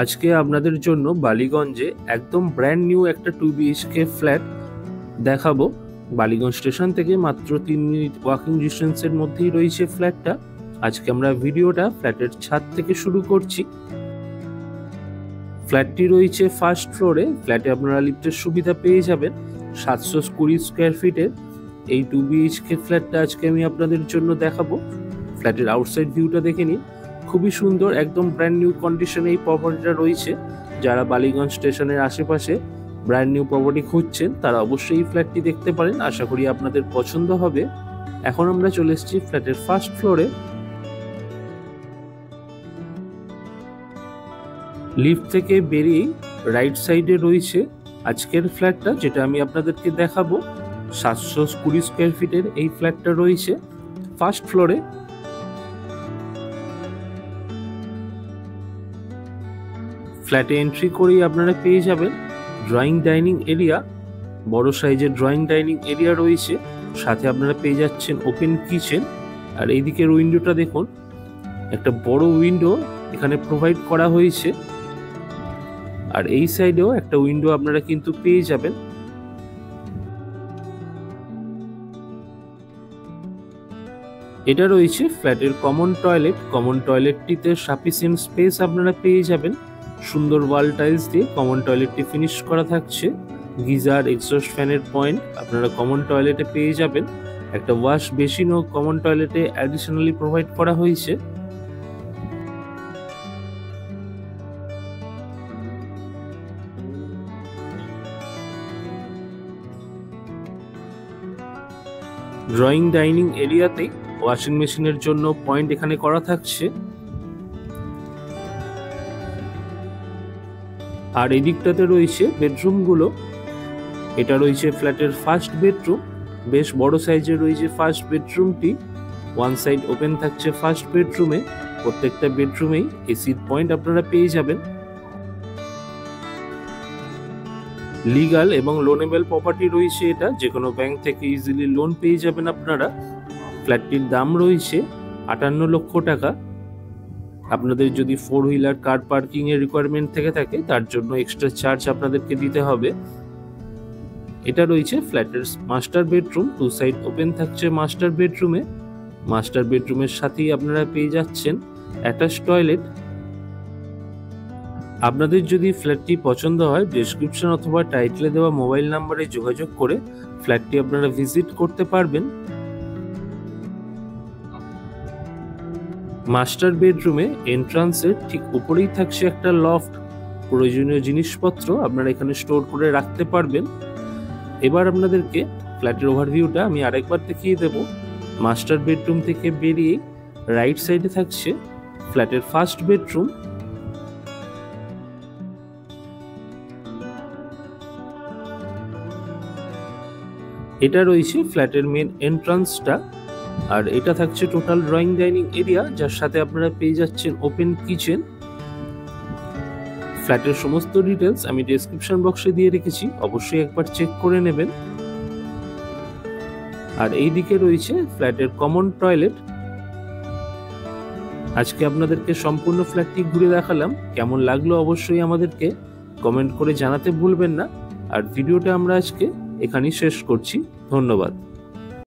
আজকে আপনাদের জন্য বালিগঞ্জে একদম ব্র্যান্ড নিউ একটা 2 বিএইচকে ফ্ল্যাট দেখাবো। বালিগঞ্জ স্টেশন থেকে মাত্র 3 মিনিট ওয়াকিং ডিস্টেন্সের মধ্যেই রয়েছে ফ্ল্যাটটা। আজকে আমরা ভিডিওটা ফ্ল্যাটের ছাদ থেকে শুরু করছি। ফ্ল্যাটটি রয়েছে ফার্স্ট ফ্লোরে। ফ্ল্যাটে আপনারা লিফটের সুবিধা পেয়ে যাবেন। 720 স্কোয়ার ফিটের এই 2 বিএইচকে ফ্ল্যাটটা আজকে আমি আপনাদের জন্য দেখাবো। ফ্ল্যাটের আউটসাইড ভিউটা দেখে নিন, খুবই সুন্দর, একদম ব্র্যান্ড নিউ কন্ডিশনে এই প্রপার্টিটা রয়েছে। যারা বালিগঞ্জ স্টেশনের আশেপাশে ব্র্যান্ড নিউ প্রপার্টি খুঁজছেন তারা অবশ্যই এই ফ্ল্যাটটি দেখতে পারেন। আশা করি আপনাদের পছন্দ হবে। এখন আমরা চলে এসেছি ফ্ল্যাটের ফার্স্ট ফ্লোরে। লিফট থেকে বেরিয়ে রাইট সাইডে রয়েছে আজকের ফ্ল্যাটটা, যেটা আমি আপনাদেরকে দেখাবো। 720 স্কোয়ার ফিটের এই ফ্ল্যাটটা রয়েছে ফার্স্ট ফ্লোরে। ফ্ল্যাটে এন্ট্রি করেই আপনারা পেয়ে যাবেন ড্রয়িং ডাইনিং এরিয়া। বড় সাইজের ড্রয়িং ডাইনিং এরিয়া রয়েছে, সাথে আপনারা পেয়ে যাচ্ছেন ওপেন কিচেন। আর এই দিকের উইন্ডোটা দেখুন, একটা বড় উইন্ডো এখানে প্রোভাইড করা হয়েছে। আর এই সাইডেও একটা উইন্ডো আপনারা কিন্তু পেয়ে যাবেন। এটা রয়েছে ফ্ল্যাটের কমন টয়লেট। কমন টয়লেটটিতে সাফিসিয়েন্ট স্পেস আপনারা পেয়ে যাবেন। সুন্দর ওয়াল টাইলস দিয়ে কমন টয়লেটটি ফিনিশ করা থাকছে। গিজার, এক্সস্ট ফ্যানের পয়েন্ট আপনারা কমন টয়লেটে পেয়ে যাবেন। একটা ওয়াশ বেসিনও কমন টয়লেটে অ্যাডিশনালি প্রোভাইড করা হয়েছে। ড্রয়িং ডাইনিং এরিয়াতে ওয়াশিং মেশিনের জন্য পয়েন্ট এখানে করা থাকছে। আর এই দিকটাতে রয়েছে বেডরুমগুলো। এটা রয়েছে ফ্ল্যাটের ফার্স্ট বেডরুম। বেশ বড় সাইজের রয়েছে ফার্স্ট বেডরুমটি। ওয়ান সাইড ওপেন থাকছে ফার্স্ট বেডরুমে। প্রত্যেকটা বেডরুমেই এসির পয়েন্ট আপনারা পেয়ে যাবেন। লিগাল এবং লোনেবল প্রপার্টি রয়েছে এটা, যে কোনো ব্যাংক থেকে ইজিলি লোন পেয়ে যাবেন আপনারা। ফ্ল্যাটটির দাম রয়েছে 58 লক্ষ টাকা। আপনাদের যদি 4 হুইলার কার পার্কিং এর রিকোয়ারমেন্ট থেকে থাকে তার জন্য এক্সট্রা চার্জ আপনাদেরকে দিতে হবে। এটা রয়েছে ফ্ল্যাটের মাস্টার বেডরুম। 2 সাইড ওপেন থাকছে মাস্টার বেডরুমে। মাস্টার বেডরুমের সাথেই আপনারা পেয়ে যাচ্ছেন অ্যাটাচ টয়লেট। আপনাদের যদি ফ্ল্যাটটি পছন্দ হয়, ডেসক্রিপশন অথবা টাইটেলে দেওয়া মোবাইল নাম্বারে যোগাযোগ করে ফ্ল্যাটটি আপনারা ভিজিট করতে পারবেন। মাস্টার বেডরুমে এন্ট্রান্সের ঠিক উপরেই থাকছে একটা লফট। প্রয়োজনীয় জিনিসপত্র আপনারা এখানে স্টোর করে রাখতে পারবেন। এবার আপনাদেরকে ফ্ল্যাটের ওভারভিউটা আমি আরেকবার দেখিয়ে দেব। মাস্টার বেডরুম থেকে বেরিয়ে রাইট সাইডে থাকছে ফ্ল্যাটের ফার্স্ট বেডরুম। এটা রয়েছে ফ্ল্যাটের মেন এন্ট্রান্সটা। আর এটা থাকছে টোটাল ড্রয়িং ডাইনিং এরিয়া, যার সাথে আপনারা পেয়ে যাচ্ছেন ওপেন কিচেন। ফ্ল্যাটের সমস্ত ডিটেলস আমি ডেসক্রিপশন বক্সে দিয়ে রেখেছি, অবশ্যই একবার চেক করে নেবেন। আর এই দিকে রয়েছে ফ্ল্যাটের কমন টয়লেট। আজকে আপনাদেরকে সম্পূর্ণ ফ্ল্যাটটি ঘুরে দেখালাম। কেমন লাগলো অবশ্যই আমাদেরকে কমেন্ট করে জানাতে ভুলবেন না। আর ভিডিওটা আমরা আজকে এখানেই শেষ করছি। ধন্যবাদ।